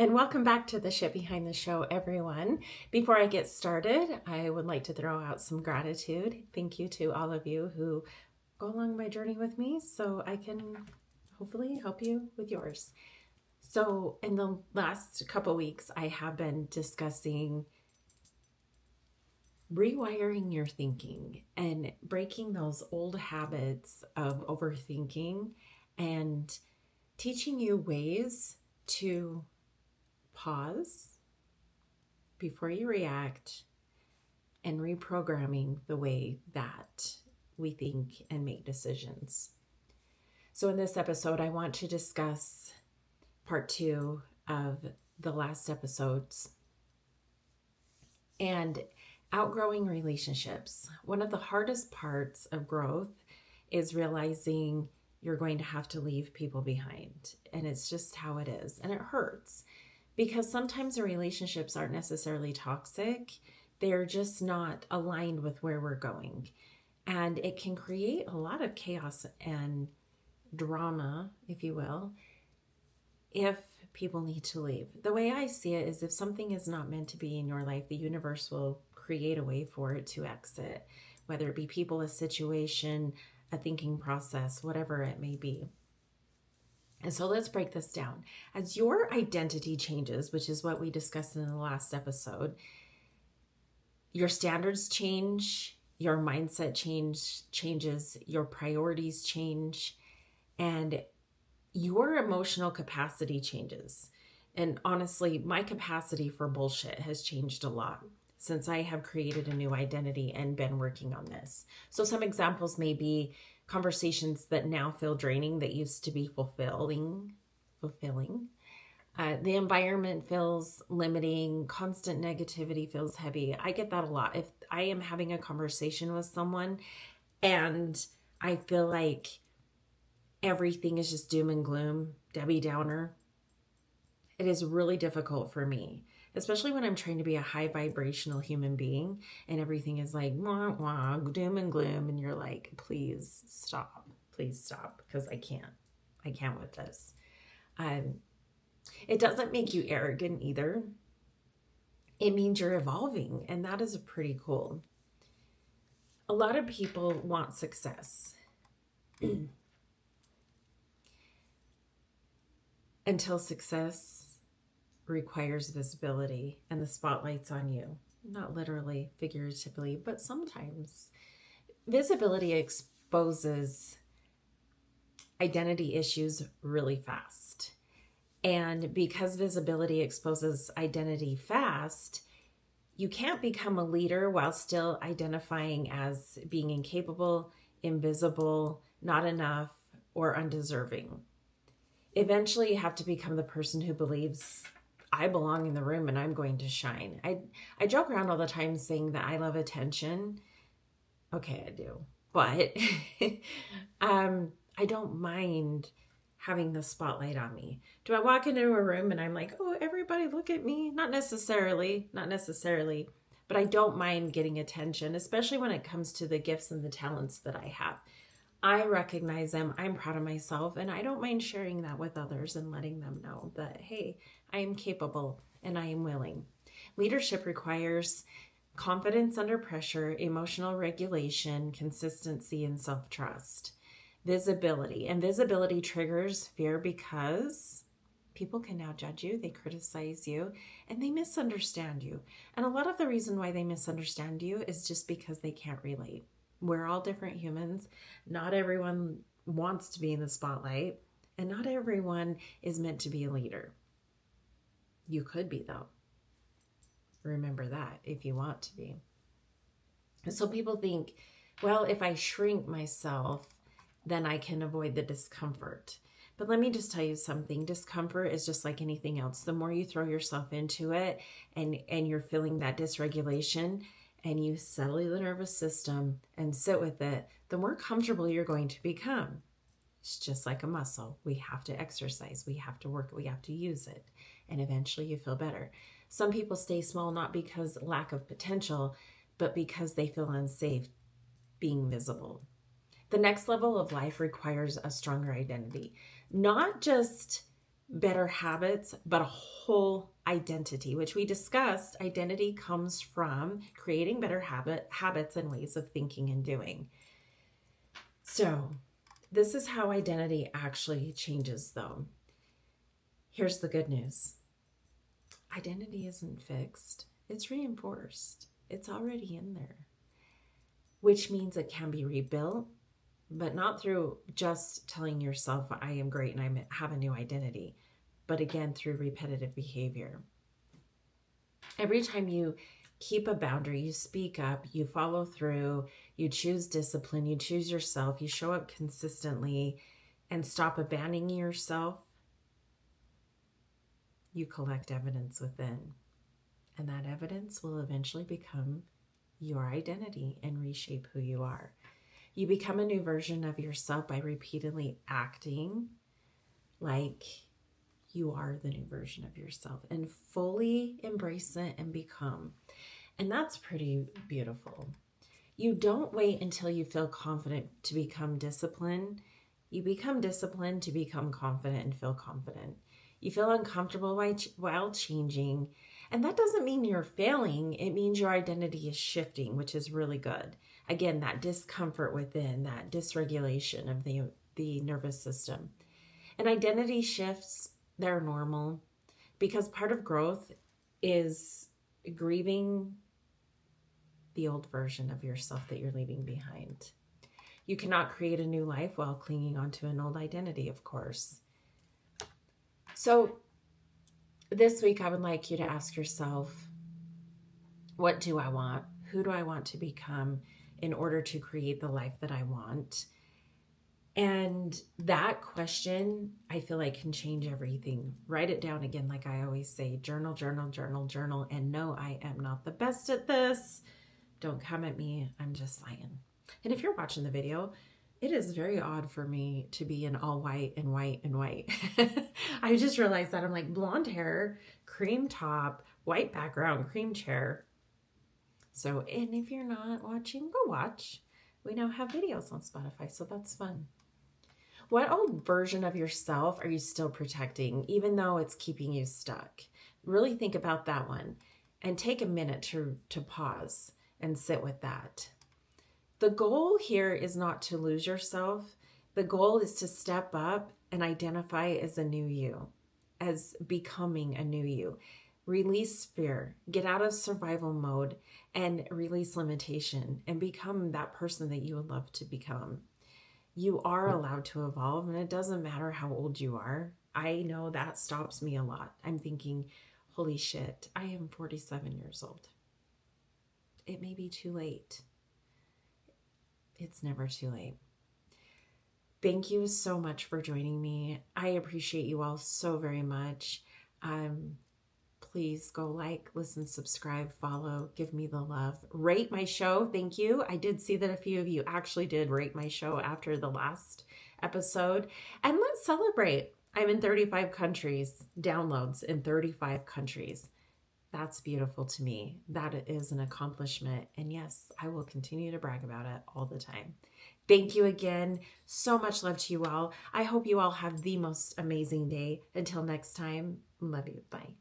And welcome back to the Ship Behind the Show, everyone. Before I get started, I would like to throw out some gratitude. Thank you to all of you who go along my journey with me so I can hopefully help you with yours. So in the last couple weeks, I have been discussing rewiring your thinking and breaking those old habits of overthinking and teaching you ways to pause before you react and reprogramming the way that we think and make decisions. So in this episode, I want to discuss part 2 of the last episodes and outgrowing relationships. One of the hardest parts of growth is realizing you're going to have to leave people behind. And it's just how it is. And it hurts because sometimes the relationships aren't necessarily toxic. They're just not aligned with where we're going. And it can create a lot of chaos and drama, if you will, if people need to leave. The way I see it is if something is not meant to be in your life, the universe will create a way for it to exit, whether it be people, a situation, a thinking process, whatever it may be. And so let's break this down. As your identity changes, which is what we discussed in the last episode, your standards change, your mindset changes, your priorities change, and your emotional capacity changes. And honestly, my capacity for bullshit has changed a lot since I have created a new identity and been working on this. So some examples may be conversations that now feel draining that used to be fulfilling. The environment feels limiting. Constant negativity feels heavy. I get that a lot. If I am having a conversation with someone and I feel like everything is just doom and gloom, Debbie Downer, it is really difficult for me, especially when I'm trying to be a high vibrational human being and everything is like, wah, wah, doom and gloom. And you're like, please stop, because I can't with this. It doesn't make you arrogant either. It means you're evolving, and that is pretty cool. A lot of people want success until success requires visibility and the spotlight's on you. Not literally, figuratively, but sometimes. Visibility exposes identity issues really fast. And because visibility exposes identity fast, you can't become a leader while still identifying as being incapable, invisible, not enough, or undeserving. Eventually, you have to become the person who believes, I belong in the room and I'm going to shine. I joke around all the time saying that I love attention. Okay, I do. But I don't mind having the spotlight on me. Do I walk into a room and I'm like, oh, everybody look at me? Not necessarily. But I don't mind getting attention, especially when it comes to the gifts and the talents that I have. I recognize them, I'm proud of myself, and I don't mind sharing that with others and letting them know that, hey, I am capable and I am willing. Leadership requires confidence under pressure, emotional regulation, consistency, and self-trust. Visibility. And visibility triggers fear because people can now judge you, they criticize you, and they misunderstand you. And a lot of the reason why they misunderstand you is just because they can't relate. We're all different humans. Not everyone wants to be in the spotlight, and not everyone is meant to be a leader. You could be, though. Remember that if you want to be. And so people think, well, if I shrink myself, then I can avoid the discomfort. But let me just tell you something. Discomfort is just like anything else. The more you throw yourself into it and you're feeling that dysregulation, and you settle the nervous system and sit with it, the more comfortable you're going to become. It's just like a muscle. We have to exercise. We have to work. We have to use it. And eventually you feel better. Some people stay small not because lack of potential, but because they feel unsafe being visible. The next level of life requires a stronger identity. Not just better habits, but a whole identity, which we discussed. Identity comes from creating better habits and ways of thinking and doing. So this is how identity actually changes, though. Here's the good news. Identity isn't fixed. It's reinforced. It's already in there, which means it can be rebuilt, but not through just telling yourself, I am great and I have a new identity, but again, through repetitive behavior. Every time you keep a boundary, you speak up, you follow through, you choose discipline, you choose yourself, you show up consistently and stop abandoning yourself, you collect evidence within. And that evidence will eventually become your identity and reshape who you are. You become a new version of yourself by repeatedly acting like you are the new version of yourself and fully embrace it and become. And that's pretty beautiful. You don't wait until you feel confident to become disciplined. You become disciplined to become confident and feel confident. You feel uncomfortable while changing. And that doesn't mean you're failing. It means your identity is shifting, which is really good. Again, that discomfort within, that dysregulation of the nervous system. And identity shifts, they're normal because part of growth is grieving the old version of yourself that you're leaving behind. You cannot create a new life while clinging onto an old identity, of course. So this week, I would like you to ask yourself, what do I want? Who do I want to become in order to create the life that I want? And that question, I feel like, can change everything. Write it down again, like I always say, journal, journal, journal, journal. And no, I am not the best at this. Don't come at me. I'm just saying. And if you're watching the video, it is very odd for me to be in all white and white and white. I just realized that I'm like blonde hair, cream top, white background, cream chair. So, and if you're not watching, go watch. We now have videos on Spotify, so that's fun. What old version of yourself are you still protecting, even though it's keeping you stuck? Really think about that one and take a minute to pause and sit with that. The goal here is not to lose yourself. The goal is to step up and identify as a new you, as becoming a new you. Release fear, get out of survival mode, and release limitation and become that person that you would love to become. You are allowed to evolve, and it doesn't matter how old you are. I know that stops me a lot. I'm thinking, holy shit, I am 47 years old. It may be too late. It's never too late. Thank you so much for joining me. I appreciate you all so very much. Please go like, listen, subscribe, follow, give me the love. Rate my show. Thank you. I did see that a few of you actually did rate my show after the last episode. And let's celebrate. I'm in 35 countries, downloads in 35 countries. That's beautiful to me. That is an accomplishment. And yes, I will continue to brag about it all the time. Thank you again. So much love to you all. I hope you all have the most amazing day. Until next time, love you. Bye.